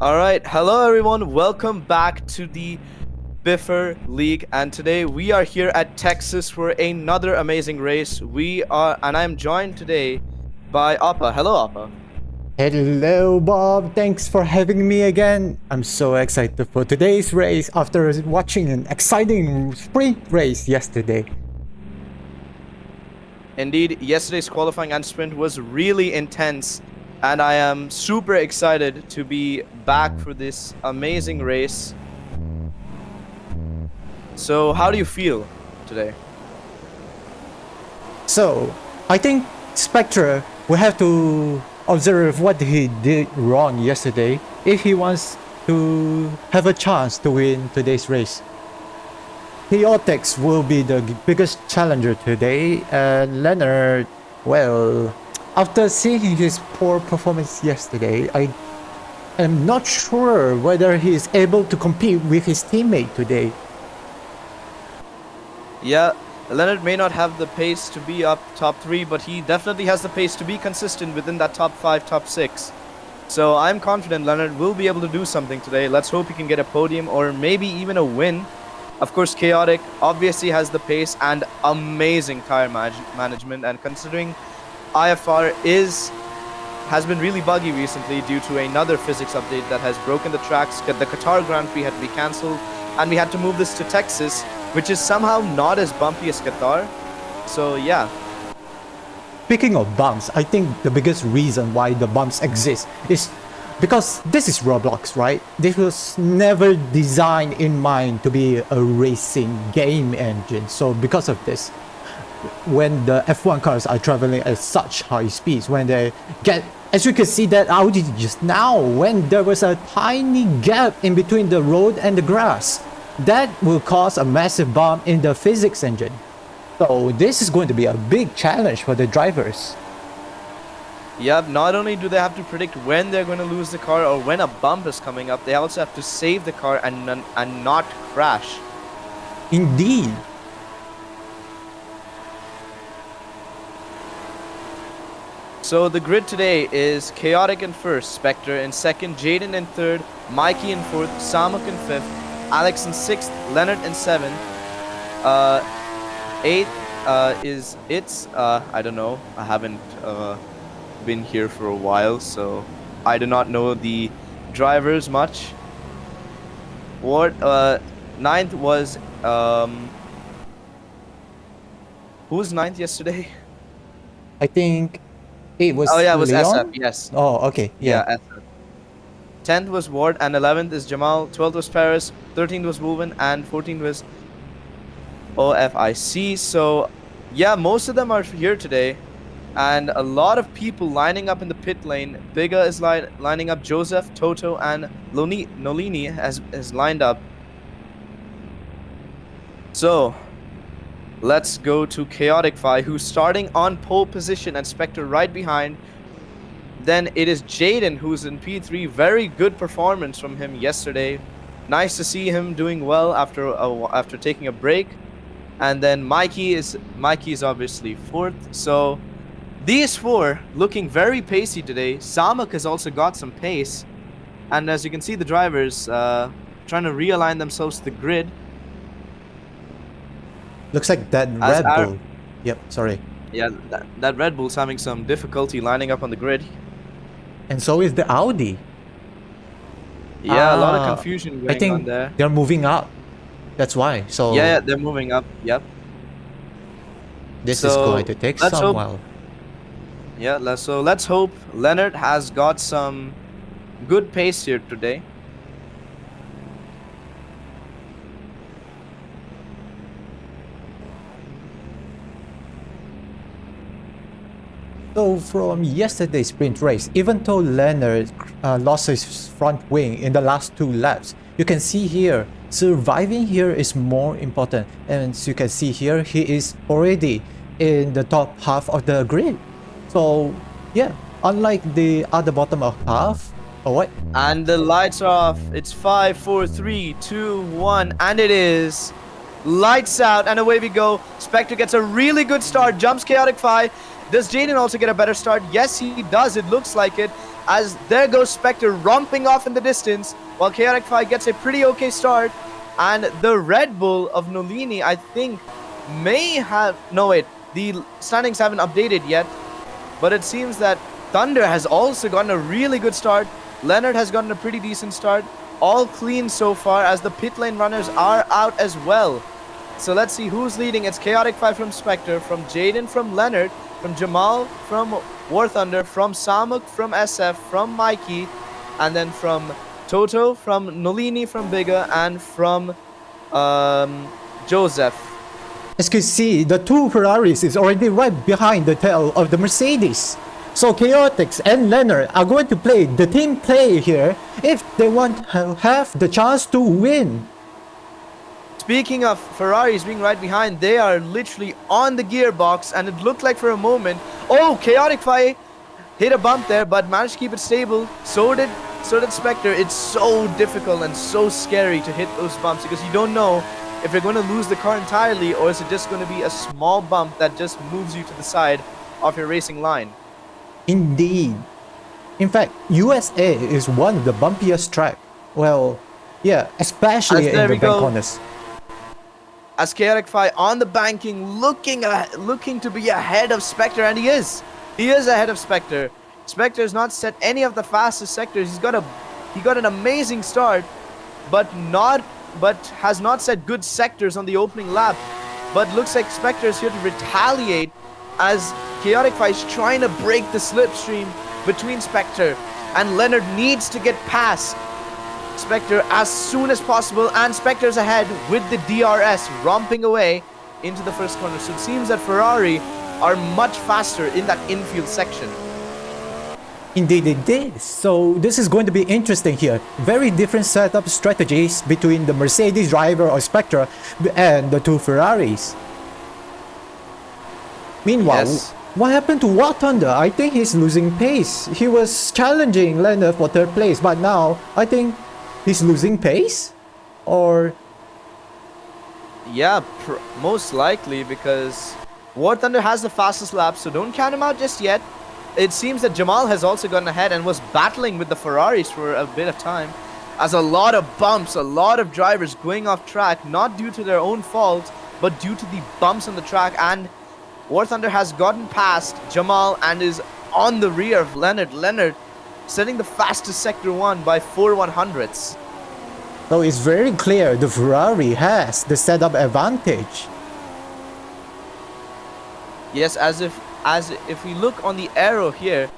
All right, hello everyone. Welcome back to the BIFR League, and today we are here at Texas for another amazing race. And I'm joined today by Appa. Hello, Appa. Hello, Bob. Thanks for having me again. I'm so excited for today's race after watching an exciting sprint race yesterday. Indeed, yesterday's qualifying and sprint was really intense, and I am super excited to be back for this amazing race. So, how do you feel today? So, I think Spectre will have to observe what he did wrong yesterday if he wants to have a chance to win today's race. Chaotix will be the biggest challenger today. Leonard, well, after seeing his poor performance yesterday, I am not sure whether he is able to compete with his teammate today. Yeah, Leonard may not have the pace to be up top 3, but he definitely has the pace to be consistent within that top 5, top 6. So I'm confident Leonard will be able to do something today. Let's hope he can get a podium or maybe even a win. Of course, Chaotic obviously has the pace and amazing tire management, and considering IFR has been really buggy recently due to another physics update that has broken the tracks. The Qatar Grand Prix had to be cancelled, and we had to move this to Texas, which is somehow not as bumpy as Qatar. So yeah. Speaking of bumps, I think the biggest reason why the bumps exist is because this is Roblox, right? This was never designed in mind to be a racing game engine. So because of this, when the F1 cars are traveling at such high speeds, when they get, as you can see that Audi just now, when there was a tiny gap in between the road and the grass, that will cause a massive bump in the physics engine. So this is going to be a big challenge for the drivers. Yep, not only do they have to predict when they're going to lose the car or when a bump is coming up, they also have to save the car and not crash. Indeed. So the grid today is Chaotic in first, Spectre in second, Jaden in third, Mikey in fourth, Samuk in fifth, Alex in sixth, Leonard in seventh, eighth I don't know, I haven't been here for a while, so I do not know the drivers much. Ninth was who was ninth yesterday? I think it was it was Leon? SF, yes. Oh, okay. Yeah. SF. 10th was Ward, and 11th is Jamal, 12th was Paris, 13th was Wolven, and 14th was OFIC. So yeah, most of them are here today, and a lot of people lining up in the pit lane. Biga is lining up, Joseph, Toto, and Nolini has lined up. So let's go to Chaotic Fi, who's starting on pole position and Spectre right behind. Then it is Jaden, who's in P3. Very good performance from him yesterday. Nice to see him doing well after taking a break. And then Mikey is obviously fourth. So these four looking very pacey today. Samuk has also got some pace. And as you can see, the drivers trying to realign themselves to the grid. Looks like that Red Bull. Yep, sorry. Yeah, that Red Bull's having some difficulty lining up on the grid. And so is the Audi. Yeah, a lot of confusion going on there. They're moving up. That's why. So yeah, they're moving up. Yep. This is going to take some while. Yeah, so let's hope Leonard has got some good pace here today. So from yesterday's sprint race, even though Leonard lost his front wing in the last 2 laps, you can see here, surviving here is more important. And as you can see here, he is already in the top half of the grid. So yeah, unlike the other bottom half, or what? And the lights are off. It's 5, 4, 3, 2, 1, and it is lights out, and away we go. Spectre gets a really good start, jumps Chaotic Fi, Does Jaden also get a better start? Yes, he does. It looks like it. As there goes Spectre romping off in the distance, while Chaotic Fi gets a pretty okay start. And the Red Bull of Nolini, I think, may have... No, wait. The standings haven't updated yet. But it seems that Thunder has also gotten a really good start. Leonard has gotten a pretty decent start. All clean so far as the pit lane runners are out as well. So let's see who's leading. It's Chaotic Fi from Spectre, from Jaden, from Leonard, from Jamal, from War Thunder, from Samuk, from SF, from Mikey, and then from Toto, from Nolini, from Bigger, and from Joseph. As you can see, the two Ferraris is already right behind the tail of the Mercedes. So Chaotix and Leonard are going to play the team play here if they want to have the chance to win. Speaking of Ferraris being right behind, they are literally on the gearbox, and it looked like for a moment, oh, Chaotic Fi hit a bump there, but managed to keep it stable. So did Spectre. It's so difficult and so scary to hit those bumps because you don't know if you're going to lose the car entirely, or is it just going to be a small bump that just moves you to the side of your racing line. Indeed. In fact, USA is one of the bumpiest track. Well, yeah, especially in the bank corners. As Chaotic Fi on the banking, looking to be ahead of Spectre, and he is. He is ahead of Spectre. Spectre has not set any of the fastest sectors. He got an amazing start, but has not set good sectors on the opening lap. But looks like Spectre is here to retaliate as Chaotic Fi is trying to break the slipstream between Spectre, and Leonard needs to get past Spectre as soon as possible, and Spectre's ahead with the DRS romping away into the first corner. So it seems that Ferrari are much faster in that infield section. Indeed it is. So this is going to be interesting here. Very different setup strategies between the Mercedes driver or Spectre and the two Ferraris. Meanwhile, yes. What happened to War Thunder? I think he's losing pace. He was challenging Leonard for third place, but now I think he's losing pace? Or... Yeah, most likely, because War Thunder has the fastest lap, so don't count him out just yet. It seems that Jamal has also gotten ahead and was battling with the Ferraris for a bit of time, as a lot of bumps, a lot of drivers going off track, not due to their own fault, but due to the bumps on the track, and War Thunder has gotten past Jamal and is on the rear of Leonard. Leonard setting the fastest Sector 1 by 4/100ths. So it's very clear the Ferrari has the setup advantage. Yes, as if we look on the arrow here,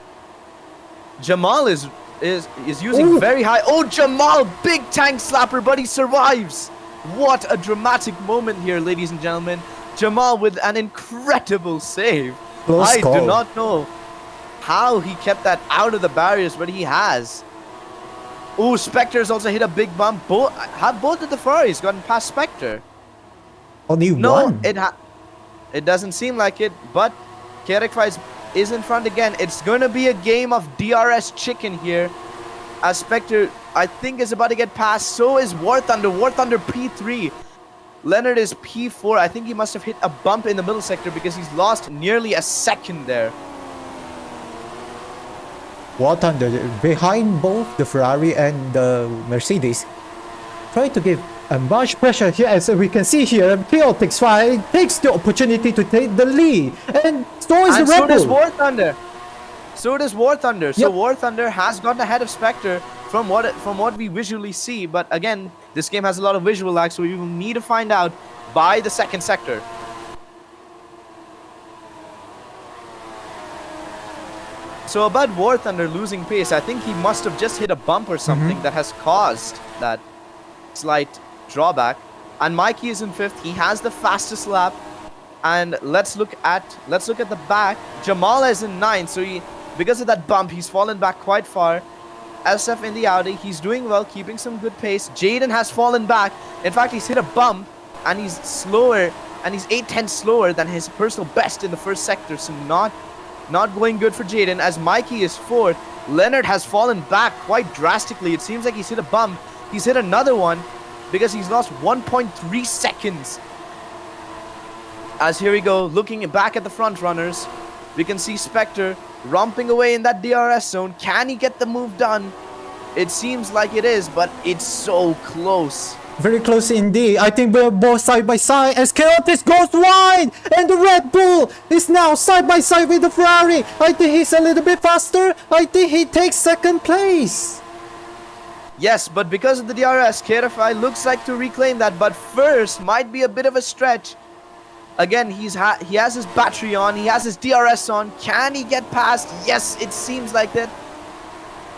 Jamal is using very high. Oh, Jamal, big tank slapper, but he survives. What a dramatic moment here, ladies and gentlemen. Jamal with an incredible save. I do not know how he kept that out of the barriers, but he has. Oh, Spectre's also hit a big bump. Have both of the Ferraris gotten past Spectre? Only one. It doesn't seem like it, but Chaotic Fi is in front again. It's going to be a game of DRS chicken here, as Spectre, I think, is about to get past. So is War Thunder. War Thunder P3. Leonard is P4. I think he must have hit a bump in the middle sector because he's lost nearly a second there. War Thunder behind both the Ferrari and the Mercedes. Try to give a much pressure here, as we can see here. Chaotic Fi takes the opportunity to take the lead, and so is the Red Bull. So does War Thunder. So does War Thunder. So Yep. War Thunder has gotten ahead of Spectre from what we visually see. But again, this game has a lot of visual lag, so we will need to find out by the second sector. So about War Thunder losing pace, I think he must have just hit a bump or something that has caused that slight drawback. And Mikey is in 5th. He has the fastest lap. And let's look at the back. Jamal is in 9th, so because of that bump, he's fallen back quite far. SF in the Audi, he's doing well, keeping some good pace. Jaden has fallen back. In fact, he's hit a bump, and he's slower, and he's 8/10 slower than his personal best in the first sector. So not going good for Jaden, as Mikey is 4th. Leonard has fallen back quite drastically. It seems like he's hit a bump. He's hit another one because he's lost 1.3 seconds. As here we go, looking back at the front runners. We can see Spectre romping away in that DRS zone. Can he get the move done? It seems like it is, but it's so close. Very close indeed. I think we're both side by side as Chaotix goes wide, and the Red Bull is now side by side with the Ferrari. I think he's a little bit faster. I think he takes second place. Yes, but because of the DRS, KRFI looks like to reclaim that, but first might be a bit of a stretch. Again, he has his battery on, he has his DRS on. Can he get past? Yes, it seems like that.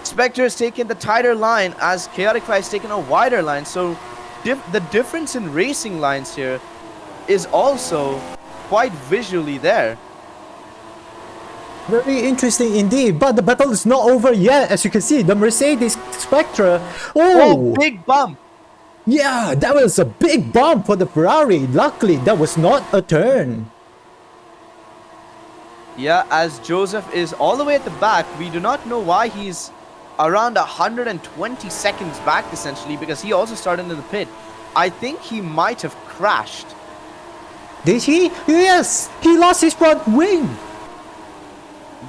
Spectre has taken the tighter line as Chaotic Fly has taken a wider line, so the difference in racing lines here is also quite visually there. Very interesting indeed, but the battle is not over yet. As you can see, the Mercedes Spectre. Oh, big bump! Yeah, that was a big bump for the Ferrari. Luckily, that was not a turn. Yeah, as Joseph is all the way at the back, we do not know why he's around 120 seconds back, essentially, because he also started in the pit. I think he might have crashed. Did he? Yes, he lost his front wing.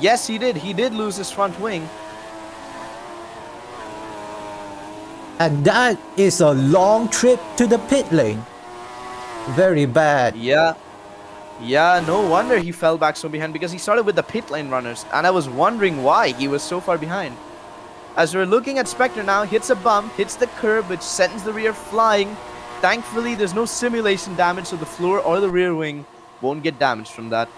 Yes, he did. He did lose his front wing. And that is a long trip to the pit lane. Very bad. Yeah, no wonder he fell back so behind, because he started with the pit lane runners, and I was wondering why he was so far behind. As we're looking at Spectre now, hits a bump, hits the curb, which sends the rear flying. Thankfully, there's no simulation damage, so the floor or the rear wing won't get damaged from that.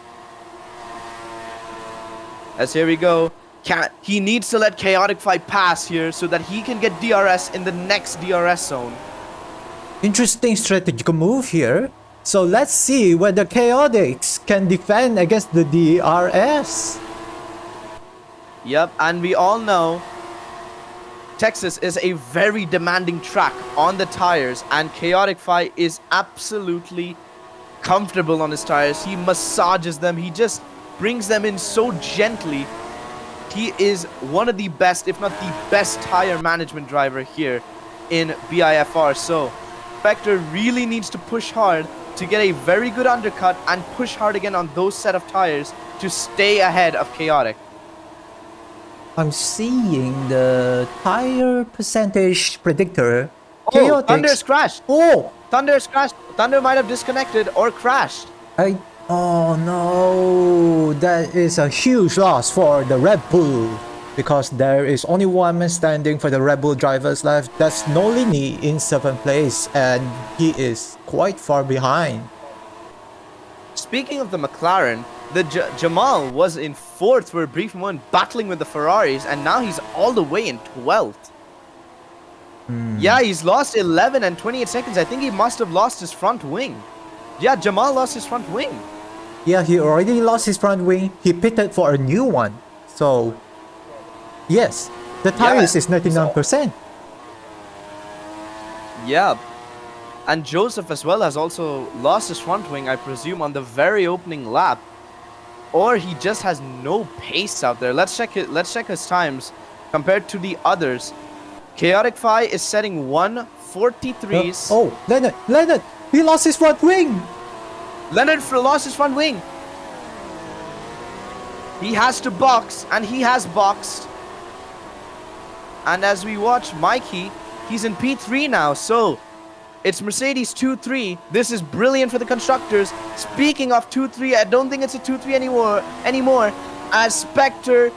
As here we go. He needs to let Chaotic Fly pass here so that he can get DRS in the next DRS zone. Interesting strategical move here. So let's see whether Chaotix can defend against the DRS. Yep, and we all know Texas is a very demanding track on the tires, and Chaotic Fly is absolutely comfortable on his tires. He massages them, he just brings them in so gently. He is one of the best, if not the best, tire management driver here in BIFR. So Spectre really needs to push hard to get a very good undercut and push hard again on those set of tires to stay ahead of Chaotic. I'm seeing the tire percentage predictor. Oh, Thunder's crashed. Oh, Thunder's crashed. Thunder might have disconnected or crashed. Oh no, that is a huge loss for the Red Bull, because there is only one man standing for the Red Bull drivers left. That's Nolini in 7th place, and he is quite far behind. Speaking of the McLaren, the Jamal was in 4th for a brief moment, battling with the Ferraris, and now he's all the way in 12th. Yeah, he's lost 11 and 28 seconds. I think he must have lost his front wing. Yeah, Jamal lost his front wing. Yeah, he already lost his front wing. He pitted for a new one. So, yes, the tires is 99%. Yeah. And Joseph as well has also lost his front wing, I presume, on the very opening lap. Or he just has no pace out there. Let's check his times compared to the others. Chaotic Phi is setting 1:43s. Oh, Leonard, he lost his front wing. Leonard lost his front wing. He has to box, and he has boxed. And as we watch Mikey, he's in P3 now, so it's Mercedes 2-3. This is brilliant for the constructors. Speaking of 2-3, I don't think it's a 2-3 anymore. As Spectre,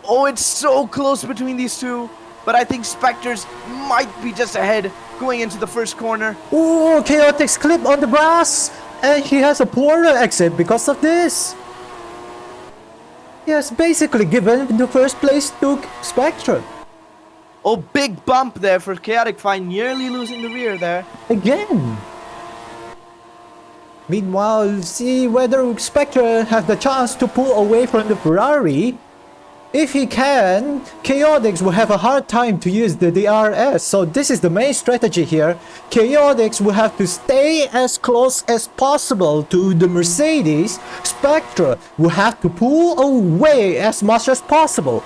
oh, it's so close between these two, but I think Spectre's might be just ahead going into the first corner. Oh, Chaotix clip on the brass, and he has a poorer exit because of this. He has basically given the first place to Spectre. Oh, big bump there for Chaotic Phi, nearly losing the rear there. Again. Meanwhile, see whether Spectre has the chance to pull away from the Ferrari. If he can, Chaotix will have a hard time to use the DRS. So this is the main strategy here. Chaotix will have to stay as close as possible to the Mercedes. Spectre will have to pull away as much as possible.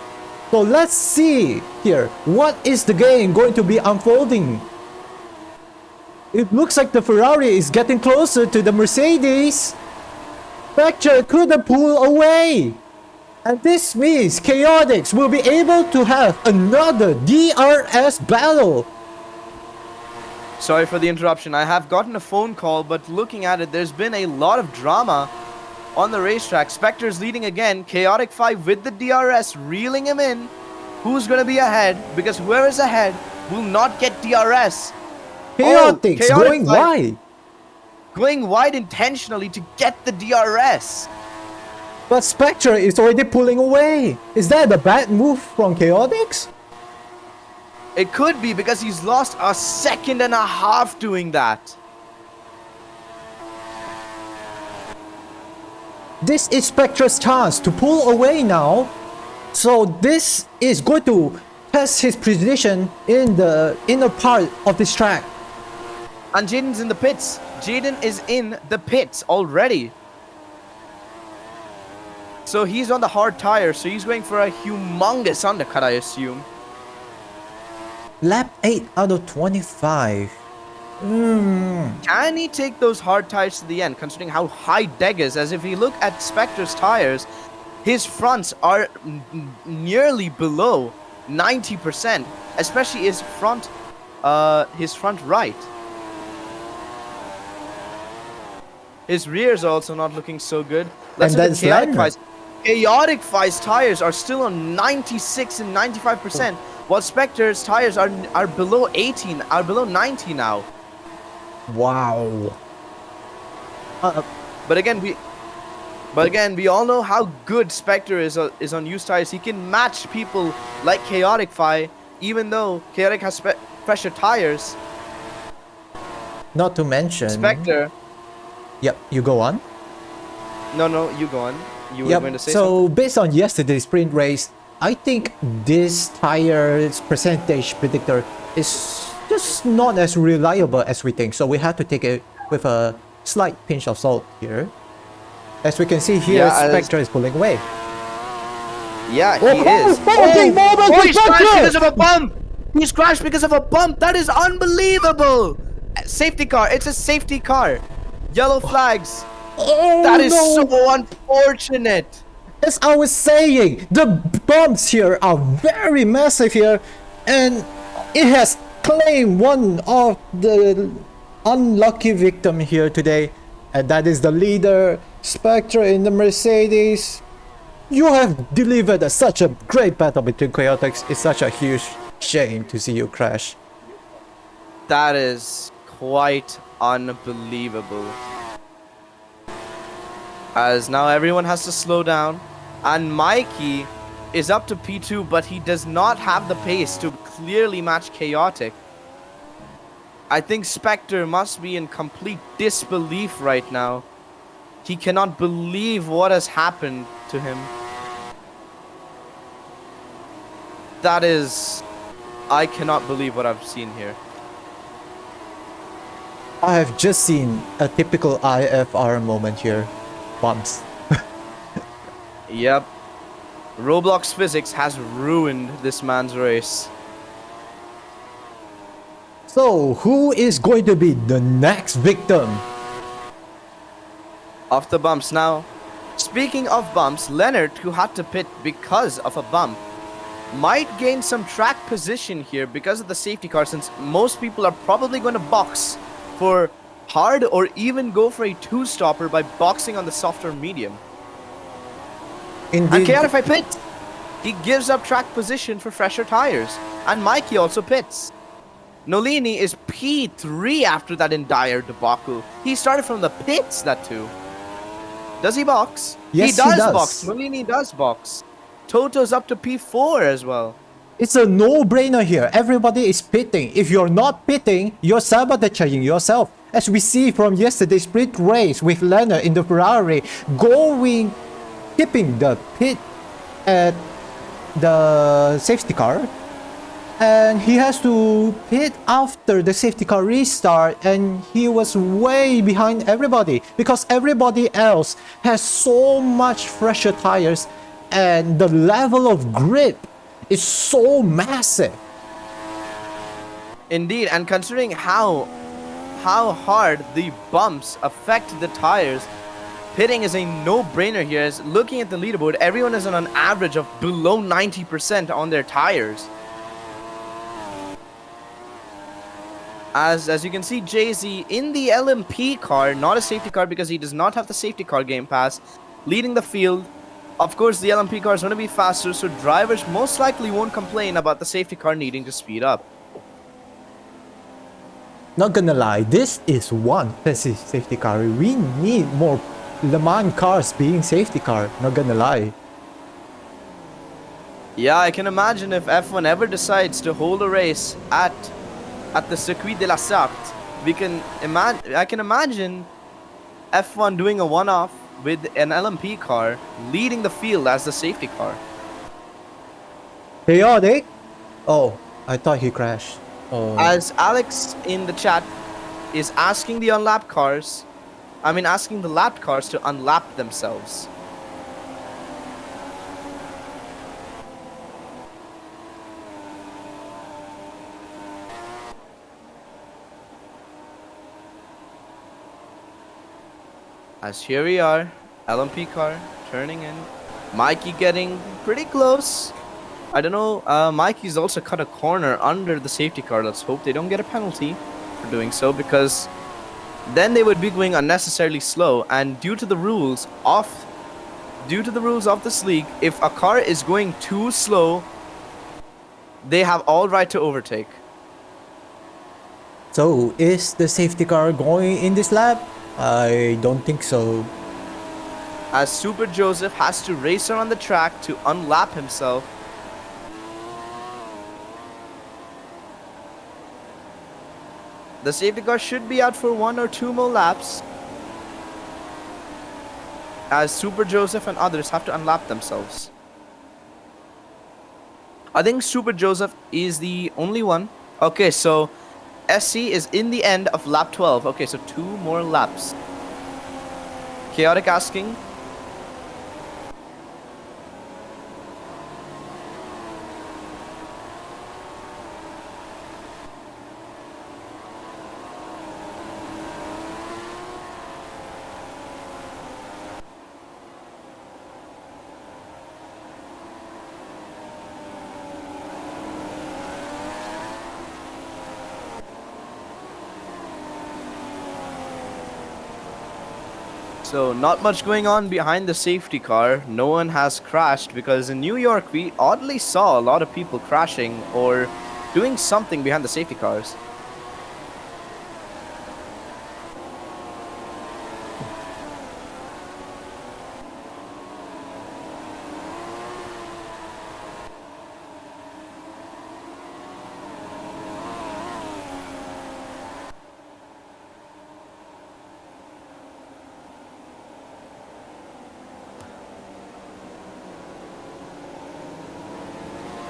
So let's see here, what is the game going to be unfolding? It looks like the Ferrari is getting closer to the Mercedes. Spectre couldn't pull away. And this means Chaotix will be able to have another DRS battle. Sorry for the interruption. I have gotten a phone call, but looking at it, there's been a lot of drama on the racetrack. Spectre's leading again. Chaotic 5 with the DRS, reeling him in. Who's going to be ahead? Because whoever is ahead will not get DRS. Chaotix Chaotic going 5 wide. Going wide intentionally to get the DRS. But Spectre is already pulling away. Is that a bad move from Chaotix? It could be because he's lost a second and a half doing that. This is Spectre's chance to pull away now. So this is going to test his position in the inner part of this track. And Jaden's in the pits. Jaden is in the pits already. So he's on the hard tire, so he's going for a humongous undercut, I assume. Lap 8 out of 25. Can he take those hard tires to the end, considering how high Deg is? As if you look at Spectre's tires, his fronts are nearly below 90%, especially his front right. His rears are also not looking so good. Let's look at Chaotic Fi's. Chaotic Fi's tires are still on 96 and 95%, while Spectre's tires are below 18, are below 90 now. Wow. But again, we all know how good Spectre is on used tires. He can match people like Chaotic Fi, even though Chaotic has fresher tires. Not to mention Spectre. Yep, you go on. No, you go on. You were going to say so something. based on yesterday's sprint race, I think this tire's percentage predictor is just not as reliable as we think. So we have to take it with a slight pinch of salt here. As we can see here, Spectre is pulling away. Yeah, he is. He's crashed because of a bump! He's crashed because of a bump! That is unbelievable! Safety car. It's a safety car. Yellow flags. That is so unfortunate. As I was saying, the bumps here are very massive here, and it has claimed one of the unlucky victim here today, and that is the leader, Spectre in the Mercedes. You have delivered such a great battle between Chaotix. It's such a huge shame to see you crash. That is quite unbelievable. As now everyone has to slow down, and Mikey is up to P2, but he does not have the pace to clearly match Chaotic. I think Spectre must be in complete disbelief right now. He cannot believe what has happened to him. That is... I cannot believe what I've seen here. I have just seen a typical IFR moment here. Bumps. Yep. Roblox physics has ruined this man's race. So, who is going to be the next victim? Of the bumps. Now, speaking of bumps, Leonard, who had to pit because of a bump, might gain some track position here because of the safety car, since most people are probably going to box for hard or even go for a two-stopper by boxing on the softer medium. Indeed. And Chaotic pits. He gives up track position for fresher tires. And Mikey also pits. Nolini is P3 after that entire debacle. He started from the pits, that too. Does he box? Yes, he does. box. Nolini does box. Toto's up to P4 as well. It's a no-brainer here. Everybody is pitting. If you're not pitting, you're sabotaging yourself. As we see from yesterday's sprint race with Leonard in the Ferrari keeping the pit at the safety car, and he has to pit after the safety car restart, and he was way behind everybody because everybody else has so much fresher tires and the level of grip is so massive. Indeed, and considering how hard the bumps affect the tires, pitting is a no-brainer here. As looking at the leaderboard, everyone is on an average of below 90% on their tires. As you can see, Jay-Z in the LMP car, not a safety car because he does not have the safety car game pass, leading the field. Of course, the LMP car is going to be faster, so drivers most likely won't complain about the safety car needing to speed up. Not gonna lie, this is one safety car. We need more Le Mans cars being safety car, not gonna lie. Yeah, I can imagine if F1 ever decides to hold a race at the Circuit de la Sarthe, I can imagine F1 doing a one-off with an LMP car leading the field as the safety car. Chaotic? Oh, I thought he crashed. Oh. As Alex in the chat is asking the lapped cars to unlap themselves. As here we are, LMP car turning in. Mikey getting pretty close. I don't know, Mikey's also cut a corner under the safety car. Let's hope they don't get a penalty for doing so, because then they would be going unnecessarily slow. And due to the rules of this league, if a car is going too slow, they have all right to overtake. So, is the safety car going in this lap? I don't think so. As Super Joseph has to race around the track to unlap himself. The safety car should be out for 1 or 2 more laps, as Super Joseph and others have to unlap themselves. I think Super Joseph is the only one. Okay, so SC is in the end of lap 12. Okay, so 2 more laps. Chaotic asking. So not much going on behind the safety car. No one has crashed, because in New York we oddly saw a lot of people crashing or doing something behind the safety cars.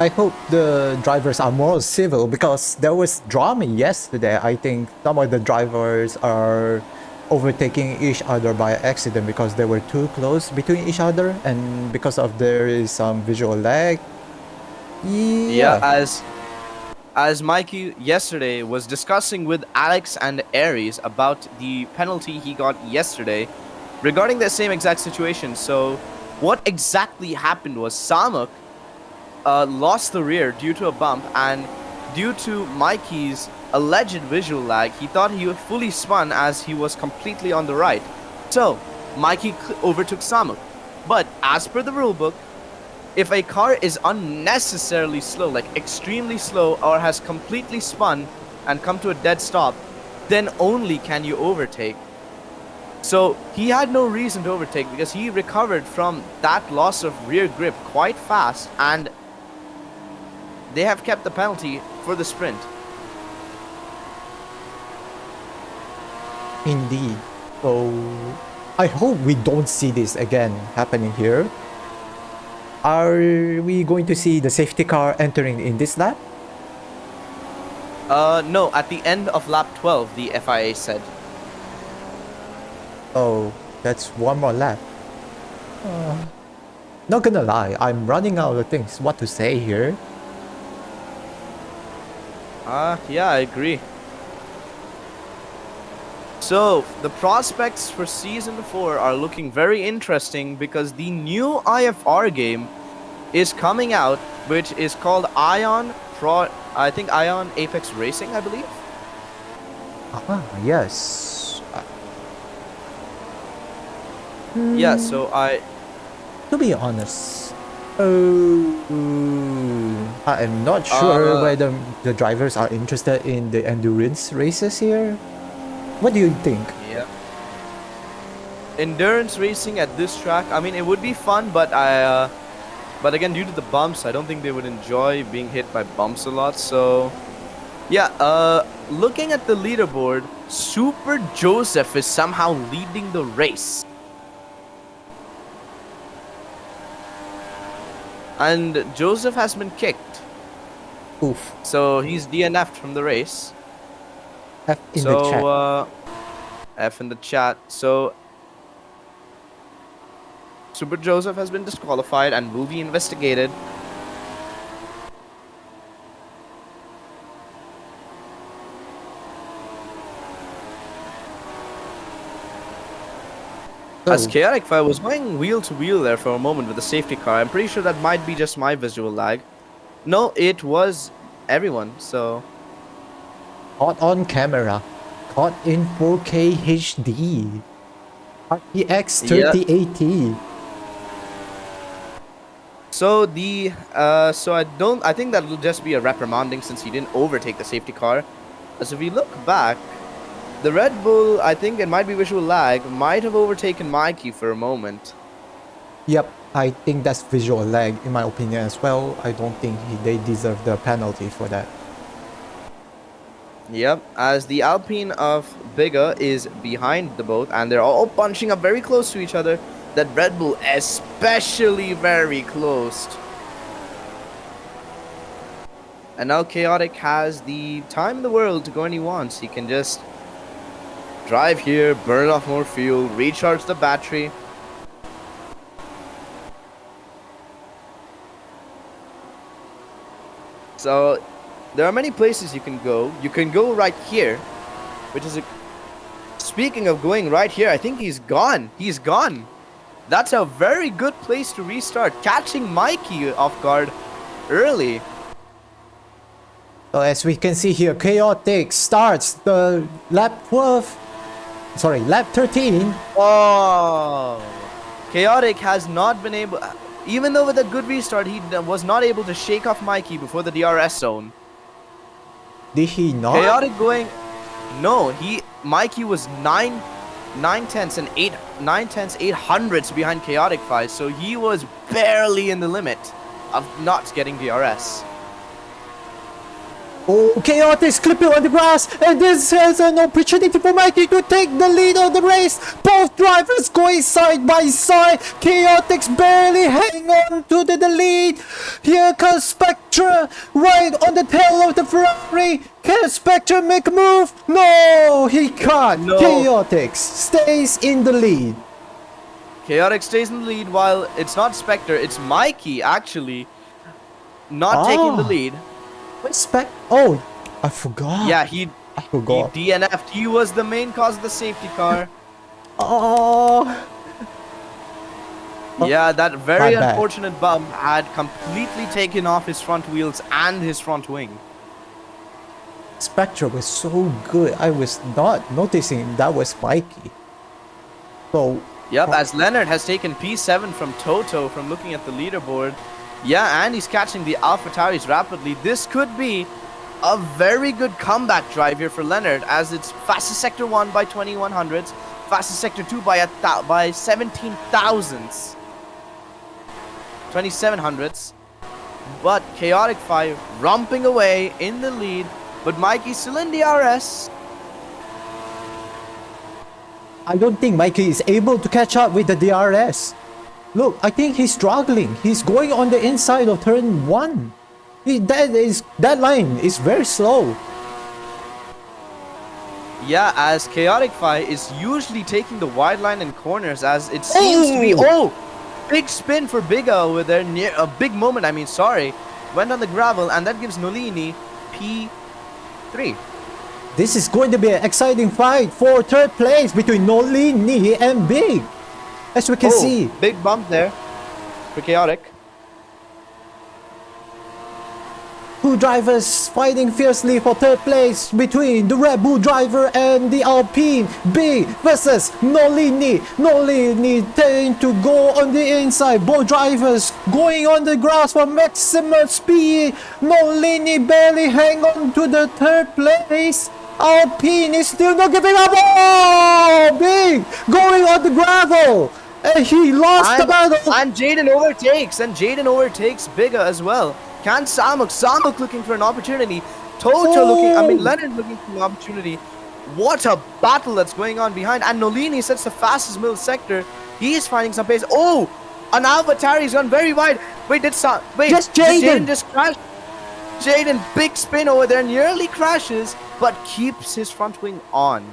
I hope the drivers are more civil, because there was drama yesterday. I think some of the drivers are overtaking each other by accident because they were too close between each other, and because of there is some visual lag. Yeah, as Mikey yesterday was discussing with Alex and Aries about the penalty he got yesterday regarding the same exact situation. So what exactly happened was Samuk lost the rear due to a bump, and due to Mikey's alleged visual lag, he thought he fully spun as he was completely on the right. So Mikey overtook Samuk. But as per the rulebook, if a car is unnecessarily slow, like extremely slow, or has completely spun and come to a dead stop, then only can you overtake. So he had no reason to overtake because he recovered from that loss of rear grip quite fast, and they have kept the penalty for the sprint. Indeed. So I hope we don't see this again happening here. Are we going to see the safety car entering in this lap? No, at the end of lap 12, the FIA said. Oh, that's one more lap. Not gonna lie, I'm running out of things what to say here. Yeah, I agree. So, the prospects for Season 4 are looking very interesting because the new IFR game is coming out, which is called I think Ion Apex Racing, I believe. Yes. Yeah, so To be honest, I am not sure whether the drivers are interested in the endurance races here. What do you think? Yeah. Endurance racing at this track, I mean, it would be fun, but but again, due to the bumps, I don't think they would enjoy being hit by bumps a lot. So, yeah, looking at the leaderboard, Super Joseph is somehow leading the race. And Joseph has been kicked. Oof. So he's DNF'd from the race. F in the chat. F in the chat. So Super Joseph has been disqualified and will be investigated. As Chaotic Fire was going wheel to wheel there for a moment with the safety car. I'm pretty sure that might be just my visual lag. No, it was everyone, so... Caught on camera. Caught in 4K HD. RTX 3080. So I think that will just be a reprimanding since he didn't overtake the safety car. As if we look back, the Red Bull, I think it might be visual lag, might have overtaken Mikey for a moment. Yep, I think that's visual lag in my opinion as well. I don't think they deserve the penalty for that. Yep, as the Alpine of Bigger is behind the both and they're all bunching up very close to each other. That Red Bull especially very close. And now Chaotic has the time in the world to go when he wants. He can just drive here, burn off more fuel, recharge the battery. So there are many places you can go. You can go right here, which is speaking of going right here, I think he's gone. He's gone. That's a very good place to restart, catching Mikey off guard early. So as we can see here, Chaotic starts the lap 12. Sorry, lap 13. Oh, Chaotic has not been able, even though with a good restart, he was not able to shake off Mikey before the DRS zone. Did he not? Chaotic going, no, Mikey was 9 tenths and 800ths behind Chaotic 5, so he was barely in the limit of not getting DRS. Oh, Chaotic is clipping on the grass, and this is an opportunity for Mikey to take the lead of the race. Both drivers going side by side. Chaotic's barely hanging on to the lead. Here comes Spectre right on the tail of the Ferrari. Can Spectre make a move? No, he can't. No. Chaotic stays in the lead. Chaotic stays in the lead while it's not Spectre, it's Mikey actually not taking the lead. Wait, oh, I forgot. Yeah, he DNF'd. He was the main cause of the safety car. Oh. Yeah, that very unfortunate bump had completely taken off his front wheels and his front wing. Spectre was so good. I was not noticing that was Mikey. So. Yep, as Leonard has taken P7 from Toto from looking at the leaderboard. Yeah, and he's catching the AlphaTauris rapidly. This could be a very good comeback drive here for Leonard, as it's fastest sector 1 by 2100s, fastest sector 2 by 17 thousandths, 2700ths. But Chaotic 5 romping away in the lead, but Mikey's still in DRS. I don't think Mikey is able to catch up with the DRS. Look, I think he's struggling. He's going on the inside of turn 1. That line is very slow. Yeah, as Chaotic Fi is usually taking the wide line in corners, as it seems to be. Oh, big spin for Biga over there. Near a big moment. I mean, sorry, went on the gravel, and that gives Nolini P3. This is going to be an exciting fight for third place between Nolini and Big. As we can see. Big bump there for Chaotic. Two drivers fighting fiercely for third place between the Red Bull driver and the Alpine. Big versus Nolini. Nolini trying to go on the inside. Both drivers going on the grass for maximum speed. Nolini barely hang on to the third place. Alpine is still not giving up. Oh, Big going on the gravel. And he lost the battle. And Jaden overtakes Bigger as well. Can Samuk looking for an opportunity. Leonard looking for an opportunity. What a battle that's going on behind. And Nolini sets the fastest middle sector. He is finding some pace. Oh, an AlphaTauri's gone very wide. Wait, just Jaden just crashed. Jaden, big spin over there, nearly crashes, but keeps his front wing on.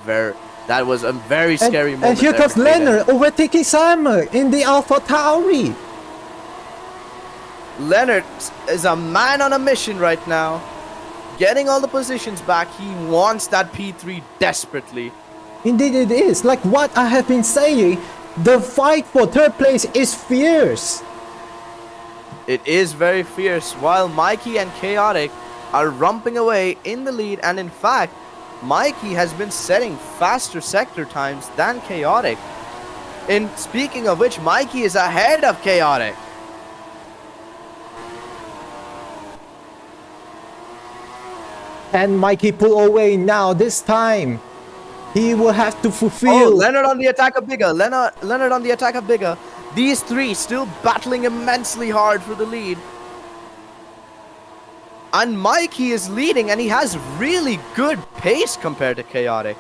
That was a very scary moment. And here comes Leonard overtaking Samuk in the AlphaTauri. Leonard is a man on a mission right now. Getting all the positions back. He wants that P3 desperately. Indeed it is. Like what I have been saying, the fight for third place is fierce. It is very fierce. While Mikey and Chaotic are romping away in the lead. And in fact, Mikey has been setting faster sector times than Chaotic. And speaking of which, Mikey is ahead of Chaotic. And Mikey pull away now this time. He will have to fulfill. Oh, Leonard on the attack of Bigger. Leonard on the attack of Bigger. These three still battling immensely hard for the lead. And Mikey is leading and he has really good pace compared to Chaotic.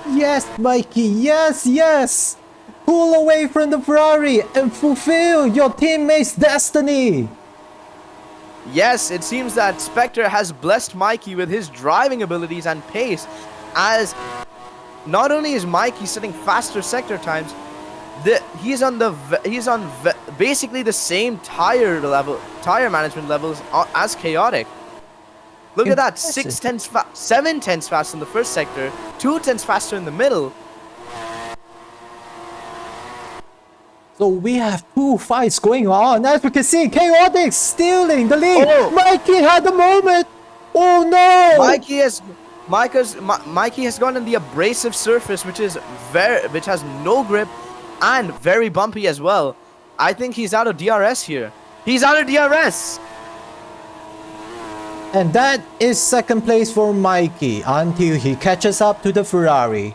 Yes, Mikey. Yes. Pull away from the Ferrari and fulfill your teammate's destiny. Yes, it seems that Spectre has blessed Mikey with his driving abilities and pace, as not only is Mikey setting faster sector times, he's on basically the same tire management levels as Chaotic. Look at that, 7 tenths faster in the first sector, 2 tenths faster in the middle. So we have two fights going on. As we can see, Chaotic stealing the lead. Oh. Mikey had the moment. Oh no! Mikey has gone on the abrasive surface, which has no grip and very bumpy as well. I think he's out of DRS here. He's out of DRS. And that is second place for Mikey until he catches up to the Ferrari.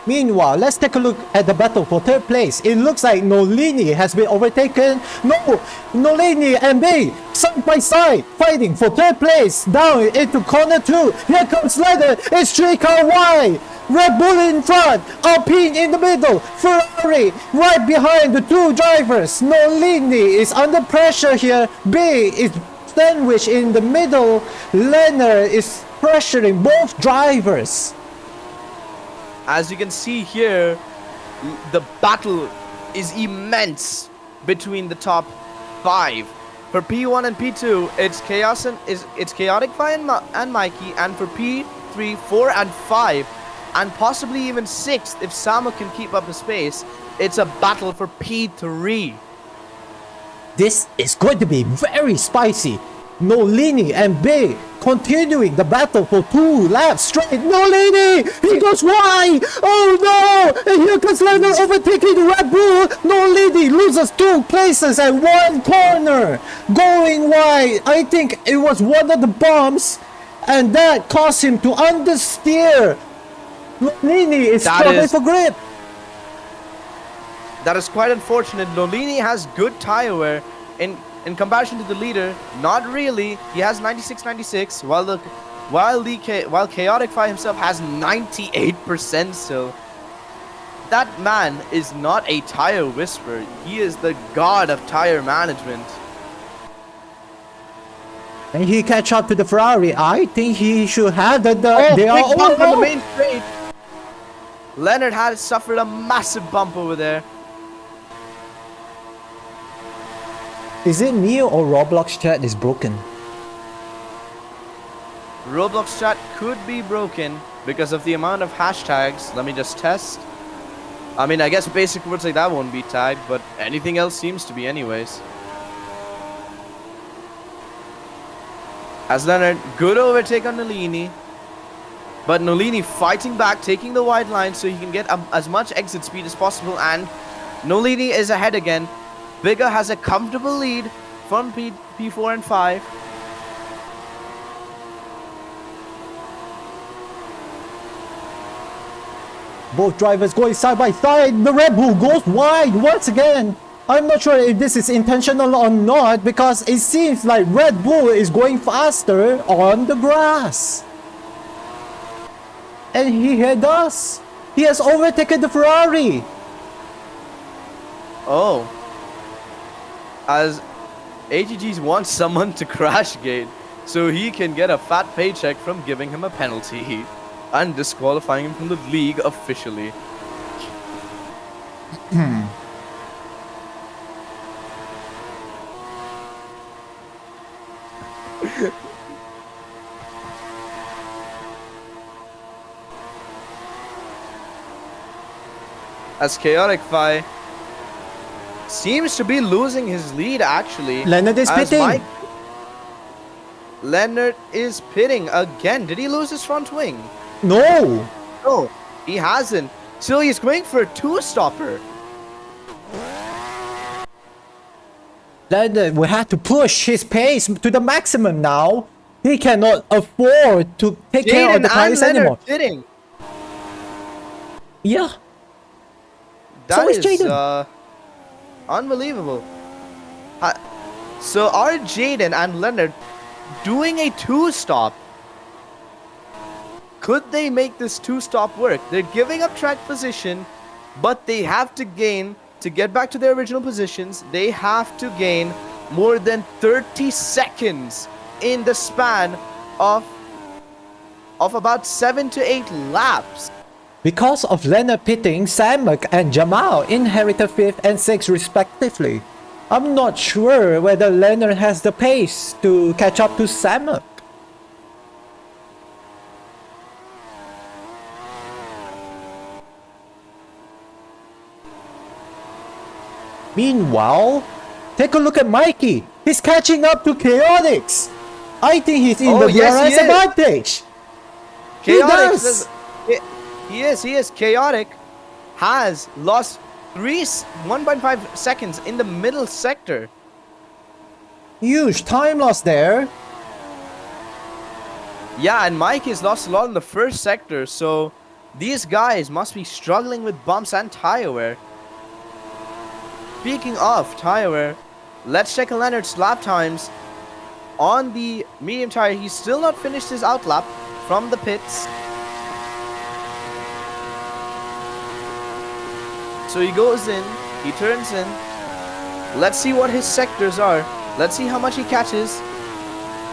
Meanwhile, let's take a look at the battle for third place. It looks like Nolini has been overtaken. No, Nolini and Bay side by side fighting for third place down into corner 2. Here comes Leonard. It's 3 car wide. Red Bull in front, Alpine in the middle, Ferrari right behind the two drivers. Nolini is under pressure here. Bay is sandwiched in the middle. Leonard is pressuring both drivers. As you can see here, the battle is immense between the top 5. For P1 and P2, it's Chaotic and Mikey, and for P3, 4 and 5, and possibly even 6 if Samu can keep up the pace, it's a battle for P3. This is going to be very spicy. Nolini and Big continuing the battle for 2 laps straight. Nolini! He goes wide! Oh no! And here comes Leonard overtaking the Red Bull. Nolini loses 2 places and 1 corner. Going wide. I think it was one of the bumps, and that caused him to understeer. Nolini is struggling for grip. That is quite unfortunate. Nolini has good tire wear. In comparison to the leader, not really. He has 96, while Chaotic Fire himself has 98% still. That man is not a tire whisperer. He is the god of tire management. And he catch up to the Ferrari. I think he should have big bump on the main straight. Leonard had suffered a massive bump over there. Is it me or Roblox chat is broken? Roblox chat could be broken because of the amount of hashtags. Let me just test. I mean, I guess basic words like that won't be tagged, but anything else seems to be anyways. As Leonard, good overtake on Nolini. But Nolini fighting back, taking the wide line so he can get as much exit speed as possible. And Nolini is ahead again. Bigger has a comfortable lead from P4 and 5. Both drivers going side by side. The Red Bull goes wide once again. I'm not sure if this is intentional or not because it seems like Red Bull is going faster on the grass. And he does. He has overtaken the Ferrari. Oh. As AGGs wants someone to crash gate so he can get a fat paycheck from giving him a penalty and disqualifying him from the league officially. As Chaotic Fi seems to be losing his lead actually. Leonard is pitting. Leonard is pitting again. Did he lose his front wing? No. No, he hasn't. So he's going for a two-stopper. Leonard will have to push his pace to the maximum now. He cannot afford to take care of the tires anymore. Pitting. Yeah. That So is is Jaden. Unbelievable. So are Jaden and Leonard doing a two-stop? Could they make this two-stop work? They're giving up track position, but they have to gain, to get back to their original positions, they have to gain more than 30 seconds in the span of about 7 to 8 laps. Because of Leonard pitting, Samak and Jamal inherited 5th and 6th respectively. I'm not sure whether Leonard has the pace to catch up to Samak. Meanwhile, take a look at Mikey. He's catching up to Chaotix. I think he's in the DRS advantage. Chaotix he is. Chaotic has lost 1.5 seconds in the middle sector. Huge time loss there. Yeah, and Mike has lost a lot in the first sector, so these guys must be struggling with bumps and tire wear. Speaking of tire wear, let's check Leonard's lap times. On the medium tire, he's still not finished his outlap from the pits. So he goes in, he turns in. Let's see what his sectors are. Let's see how much he catches.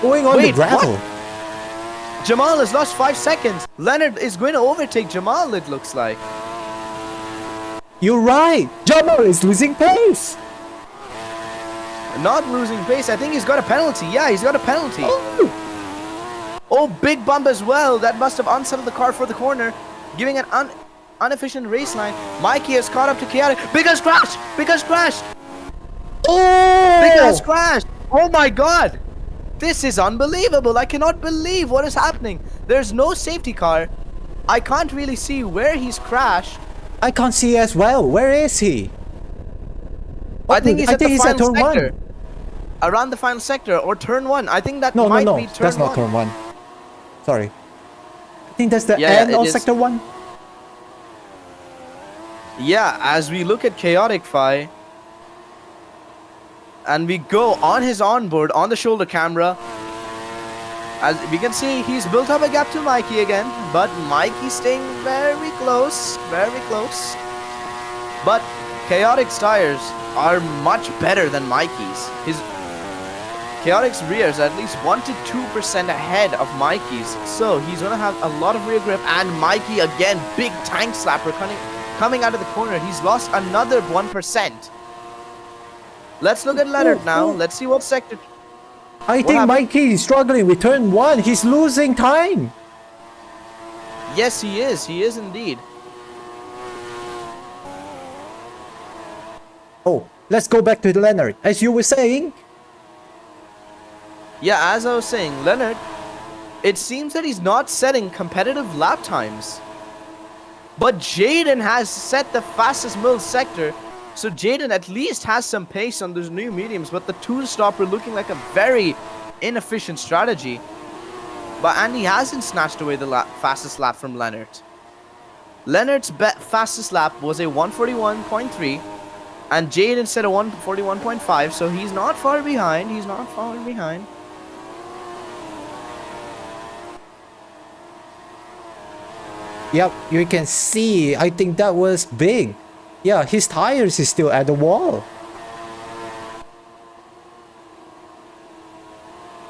Going on the gravel. What? Jamal has lost 5 seconds. Leonard is going to overtake Jamal, it looks like. You're right. Jamal is losing pace. Not losing pace. I think he's got a penalty. Yeah, he's got a penalty. Oh, big bump as well. That must have unsettled the car for the corner, giving an inefficient race line. Mikey has caught up to Chaotic. Big has crashed. Big has crashed. Oh! Big has crashed. Oh my god. This is unbelievable. I cannot believe what is happening. There's no safety car. I can't really see where he's crashed. I can't see as well. Where is he? I think he's at the final turn sector. 1. Around the final sector or turn 1. I think that No, might no, be turn 1. that's not turn 1. Sorry. I think that's the Yeah, end of sector 1. Yeah, as we look at Chaotic Fi and we go on his onboard on the shoulder camera, as we can see, he's built up a gap to Mikey again, but Mikey's staying very close, very close. But Chaotic's tires are much better than Mikey's. His Chaotic's rear is at least 1 to 2% ahead of Mikey's, so he's gonna have a lot of rear grip. And Mikey again, big tank slapper coming out of the corner. He's lost another 1%. Let's look at Leonard now. Let's see what sector. I What think happened? Mikey is struggling with turn 1. He's losing time. Yes, he is. He is indeed. Oh, let's go back to Leonard. As you were saying, Yeah, as I was saying, Leonard, it seems that he's not setting competitive lap times. But Jaden has set the fastest middle sector, so Jaden at least has some pace on those new mediums, but the two-stopper looking like a very inefficient strategy. And he hasn't snatched away the fastest lap from Leonard. Leonard's fastest lap was a 141.3, and Jaden said a 141.5, so he's not far behind. He's not far behind. yep, you can see, I think that was big. Yeah, his tires is still at the wall.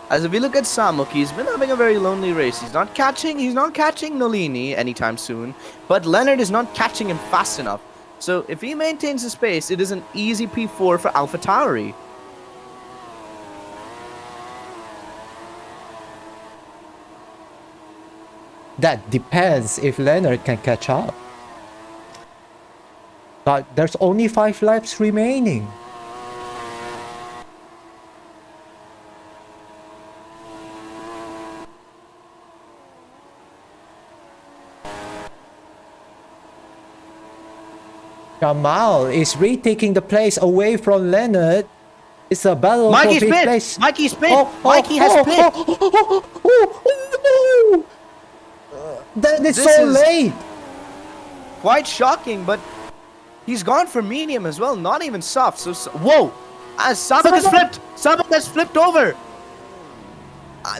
As if we look at Samuk, he's been having a very lonely race. He's not catching Nolini anytime soon, but Leonard is not catching him fast enough. So if he maintains his pace, it is an easy P4 for AlphaTauri. That depends if Leonard can catch up. But there's only 5 laps remaining. Jamal is retaking the place away from Leonard. It's a battle for fifth place. Mikey spit! Mikey has split! No! That is so late! Quite shocking, but he's gone for medium as well, not even soft. So whoa! As Samuk has flipped! Samuk has flipped over!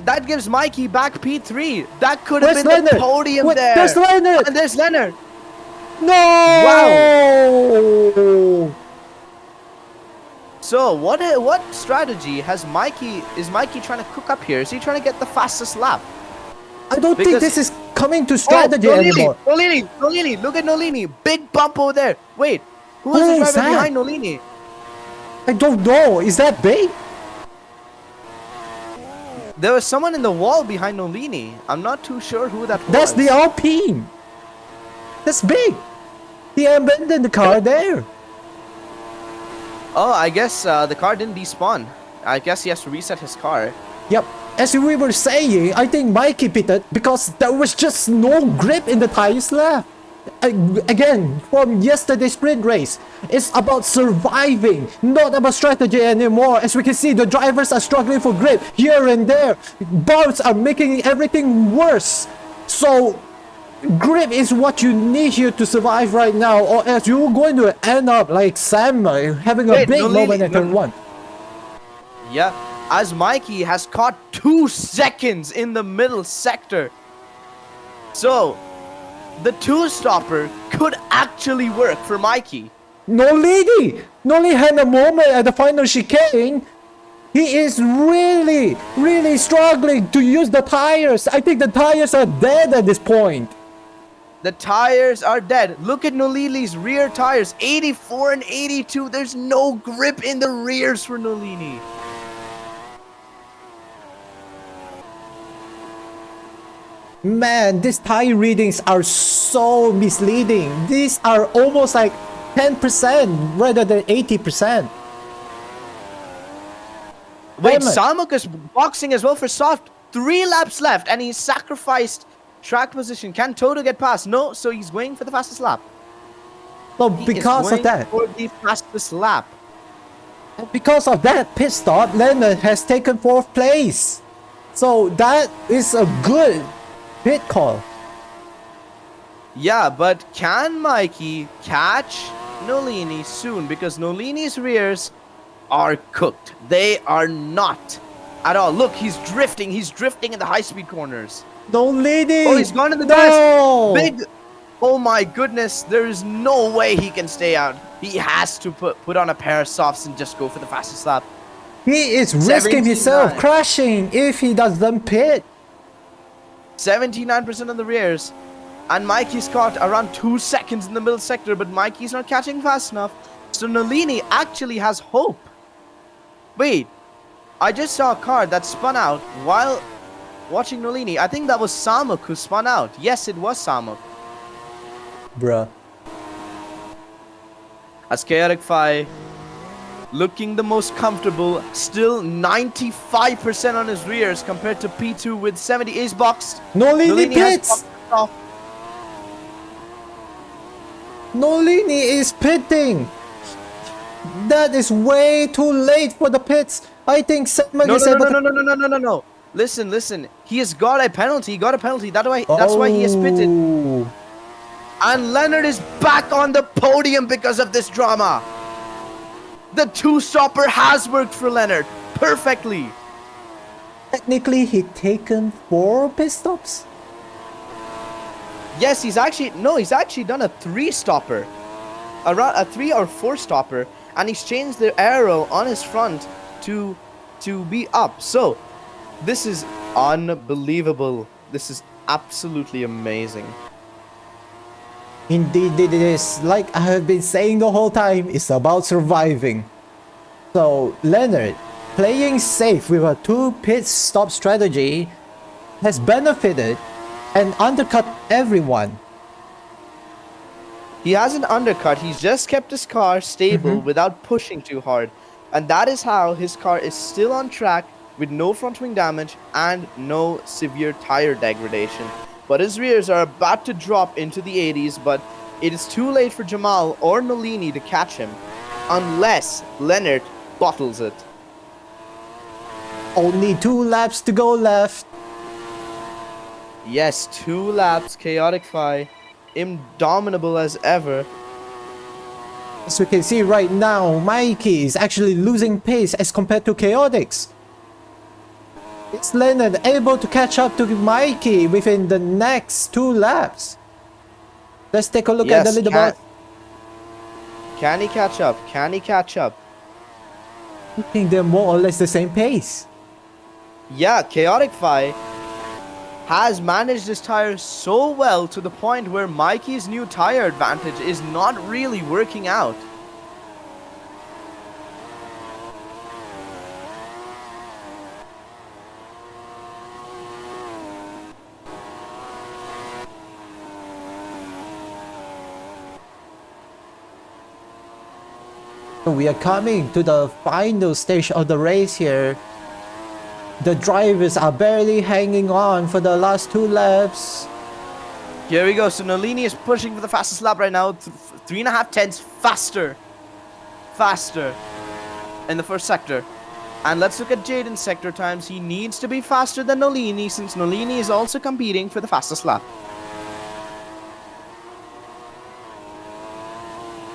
That gives Mikey back P3. That could have been the podium there. There's Leonard! And there's Leonard! No! Wow! So what strategy is Mikey trying to cook up here? Is he trying to get the fastest lap? I don't think this is coming to strategy anymore. Nolini, look at Nolini. Big bump over there. Wait, who is the driver behind Nolini? I don't know. Is that big? There was someone in the wall behind Nolini. I'm not too sure who that was. That's the Alpine. That's big. He abandoned the car there. Oh, I guess the car didn't despawn. I guess he has to reset his car. Yep. As we were saying, I think Mikey pitted because there was just no grip in the tires left. Again, from yesterday's sprint race, it's about surviving, not about strategy anymore. As we can see, the drivers are struggling for grip here and there. Bumps are making everything worse. So, grip is what you need here to survive right now, or else you're going to end up like Sam having a big moment at turn 1. Yeah, as Mikey has caught 2 seconds in the middle sector. So, the two-stopper could actually work for Mikey. Nolini had a moment at the final chicane. He is really struggling to use the tires. I think the tires are dead at this point. The tires are dead. Look at Nolini's rear tires, 84 and 82. There's no grip in the rears for Nolini. Man, these tire readings are so misleading. These are almost like 10% rather than 80%. Wait, Samuk is boxing as well for soft. 3 laps left and he's sacrificed track position. Can Toto get past? No, so he's going for the fastest lap. So because of that, for the fastest lap. Because of that pit stop, Leonard has taken 4th place. So that is a good pit call. Yeah, but can Mikey catch Nolini soon? Because Nolini's rears are cooked. They are not at all. Look, he's drifting. He's drifting in the high-speed corners. Nolini! Oh, he's gone in the no! Big. Oh my goodness. There is no way he can stay out. He has to put on a pair of softs and just go for the fastest lap. He is risking himself crashing if he doesn't pit. 79% on the rears. And Mikey's caught around 2 seconds in the middle sector, but Mikey's not catching fast enough. So Nolini actually has hope. Wait. I just saw a car that spun out while watching Nolini. I think that was Samuk who spun out. Yes, it was Samuk. Bruh. As Chaotic Fi looking the most comfortable, still 95% on his rears compared to P2 with 70 ace boxed. Nolini pits! boxed off. Nolini is pitting! That is way too late for the pits. I think someone is able to... No. Listen. He has got a penalty. That's why he has pitted. Oh. And Leonard is back on the podium because of this drama. The two-stopper has worked for Leonard perfectly. Technically, he taken 4 pit stops. Yes, he's actually done a 3-stopper. Around a 3 or 4 stopper, and he's changed the arrow on his front to be up. So this is unbelievable. This is absolutely amazing. Indeed it is. Like I have been saying the whole time, it's about surviving. So Leonard, playing safe with a 2 pit stop strategy has benefited and undercut everyone. He hasn't undercut, he's just kept his car stable without pushing too hard. And that is how his car is still on track with no front wing damage and no severe tire degradation. But his rears are about to drop into the 80s, but it is too late for Jamal or Nolini to catch him, unless Leonard bottles it. Only 2 laps to go left. Yes, 2 laps, Chaotic Fi, indomitable as ever. As we can see right now, Mikey is actually losing pace as compared to Chaotix. Is Leonard able to catch up to Mikey within the next 2 laps? Let's take a look at the leaderboard. Can he catch up? I think they're more or less the same pace. Yeah, Chaotic Fi has managed his tires so well to the point where Mikey's new tire advantage is not really working out. We are coming to the final stage of the race here. The drivers are barely hanging on for the last 2 laps. Here we go. So Nolini is pushing for the fastest lap right now. 3.5 tenths faster in the first sector. And let's look at Jaden's sector times. He needs to be faster than Nolini since Nolini is also competing for the fastest lap.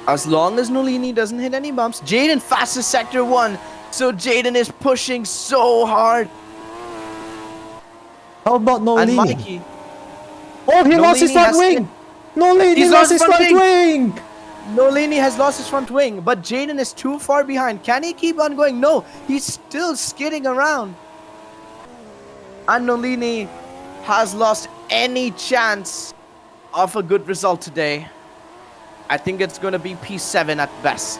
As long as Nolini doesn't hit any bumps. Jaden fastest sector 1. So Jaden is pushing so hard. How about Nolini? And Mikey. Oh, he lost his front wing. Nolini lost his front wing. Nolini has lost his front wing, but Jaden is too far behind. Can he keep on going? No, he's still skidding around. And Nolini has lost any chance of a good result today. I think it's going to be P7 at best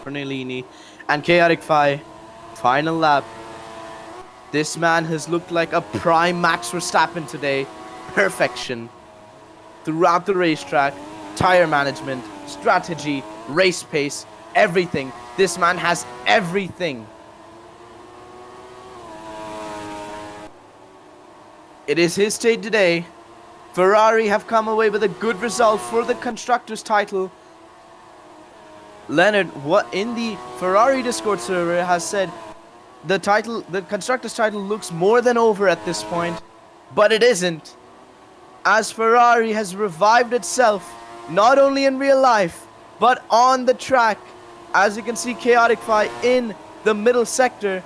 for Nolini. And Chaotic Fi, final lap. This man has looked like a prime Max Verstappen today. Perfection throughout the racetrack, tire management, strategy, race pace, everything. This man has everything. It is his day today. Ferrari have come away with a good result for the constructors title. Leonard, what in the Ferrari Discord server has said the constructors title looks more than over at this point, but it isn't, as Ferrari has revived itself not only in real life but on the track. As you can see, Chaotic Fi in the middle sector.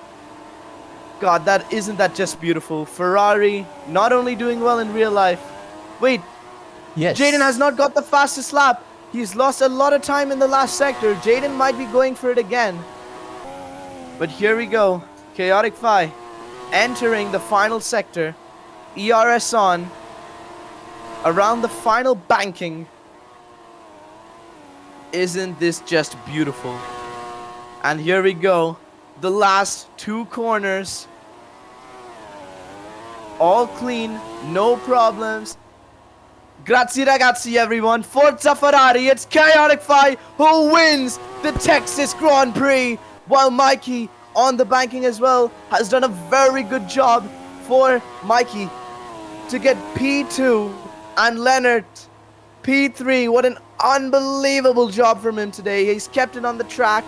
God, isn't that just beautiful? Ferrari not only doing well in real life. Wait, yes. Jaden has not got the fastest lap. He's lost a lot of time in the last sector. Jaden might be going for it again. But here we go. Chaotic Fi entering the final sector. ERS on. Around the final banking. Isn't this just beautiful? And here we go. the last 2 corners. All clean, no problems. Grazie ragazzi everyone, Forza Ferrari, it's Chaotic 5 who wins the Texas Grand Prix, while Mikey on the banking as well has done a very good job for Mikey to get P2 and Leonard P3. What an unbelievable job from him today. He's kept it on the track.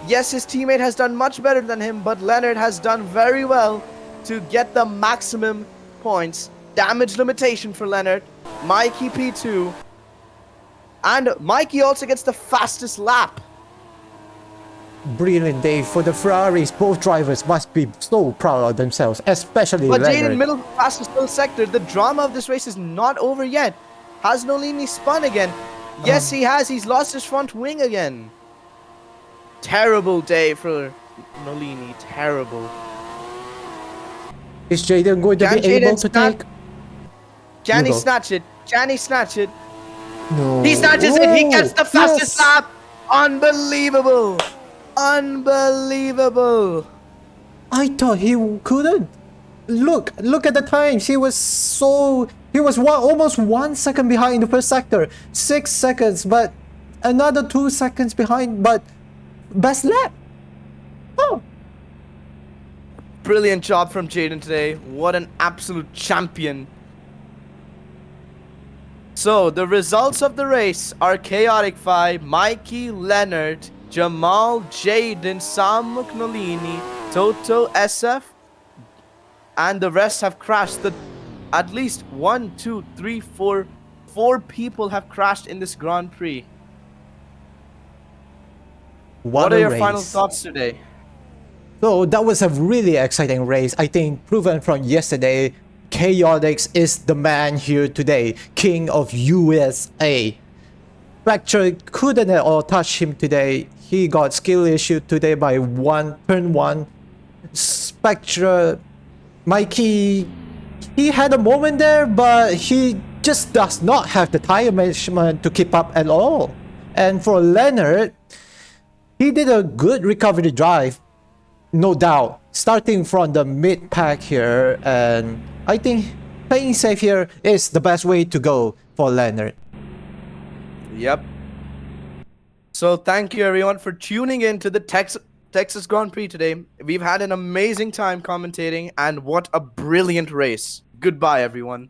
Yes, his teammate has done much better than him, but Leonard has done very well to get the maximum points. Damage limitation for Leonard. Mikey P2. And Mikey also gets the fastest lap. Brilliant day for the Ferraris. Both drivers must be so proud of themselves, especially But Leonard. Jaden, middle fastest middle sector. The drama of this race is not over yet. Has Nolini spun again? Yes, he has. He's lost his front wing again. Terrible day for Nolini. Terrible. Is Jaden going to Can be able Jaden to take? Can he go. snatch it? Can he snatch it? No. He snatches it. He gets the fastest Yes. lap. Unbelievable. Unbelievable. I thought he couldn't. Look at the times. He was almost 1 second behind in the first sector. 6 seconds, but another 2 seconds behind. But best lap. Oh, Brilliant job from Jaden today. What an absolute champion. So, the results of the race are Chaotic 5, Mikey, Leonard, Jamal, Jaden, Sam Nolini, Toto, SF, and the rest have crashed. At least 4 people have crashed in this Grand Prix. What a are your race. final thoughts today? So that was a really exciting race. I think proven from yesterday, Chaotix is the man here today, King of USA. Spectre couldn't at all touch him today. He got skill issue today by turn 1. Spectre, Mikey, he had a moment there, but he just does not have the tire management to keep up at all. And for Leonard, he did a good recovery drive, no doubt, starting from the mid pack here, and I think playing safe here is the best way to go for Leonard. Yep. So thank you everyone for tuning in to the Texas Grand Prix today. We've had an amazing time commentating, and what a brilliant race. Goodbye everyone.